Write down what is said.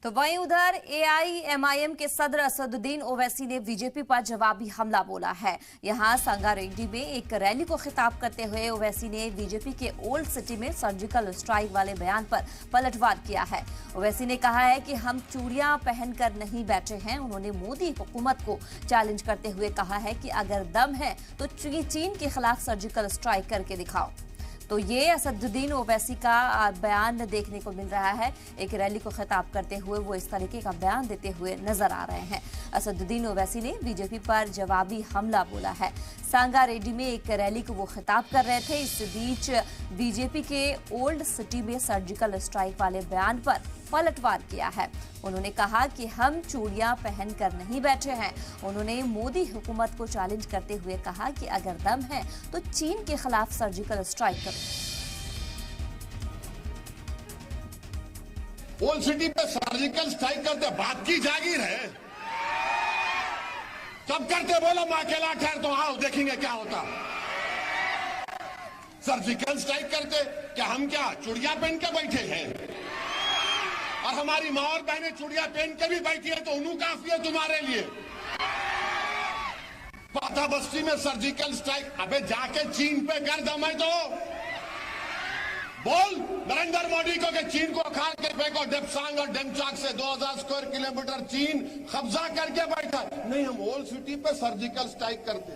तो वहीं उधर एआईएमआईएम के सदर असदुद्दीन ओवैसी ने बीजेपी पर जवाबी हमला बोला है। यहां संगारेड्डी में एक रैली को खिताब करते हुए ओवैसी ने बीजेपी के ओल्ड सिटी में सर्जिकल स्ट्राइक वाले बयान पर पलटवार किया है। ओवैसी ने कहा है कि हम चूड़ियां पहनकर नहीं बैठे हैं। उन्होंने मोदी हुकूमत को चैलेंज करते हुए कहा है कि अगर दम है तो चीन के खिलाफ सर्जिकल स्ट्राइक करके दिखाओ। तो ये असदुद्दीन ओवैसी का बयान देखने को मिल रहा है। एक रैली को खिताब करते हुए वो इस तरीके का बयान देते हुए नजर आ रहे हैं। असदुद्दीन ओवैसी ने बीजेपी पर जवाबी हमला बोला है। संगारेड्डी में एक रैली को वो खिताब कर रहे थे। इस बीच बीजेपी के ओल्ड सिटी में सर्जिकल स्ट्राइक वाले बयान पर पलटवार किया है। उन्होंने कहा कि हम चूड़ियां पहनकर नहीं बैठे हैं। उन्होंने मोदी हुकूमत को चैलेंज करते हुए कहा कि अगर दम है तो चीन के खिलाफ सर्जिकल स्ट्राइक करो। ओल्ड सिटी पे सर्जिकल स्ट्राइक करते बात की जागीर है। कब करते बोलो मां अकेला ठहर तो आओ देखेंगे क्या होता। सर्जिकल स्ट्राइक करते क्या हम क्या चूड़ियां पहन के बैठे हैं? और हमारी मां और बहनें चूड़ियां पहन के भी बैठी है तो उन्हें काफी है तुम्हारे लिए। पाथा बस्ती में सर्जिकल स्ट्राइक, अबे जाके चीन पे कर दम है तो बोल नरेंद्र मोदी को कि चीन को खाल के फेंको। डेप्सांग और डेमचाक से 2000 स्क्वायर किलोमीटर चीन कब्जा करके बैठा। नहीं, हम ओल्ड सिटी पे सर्जिकल स्ट्राइक करते।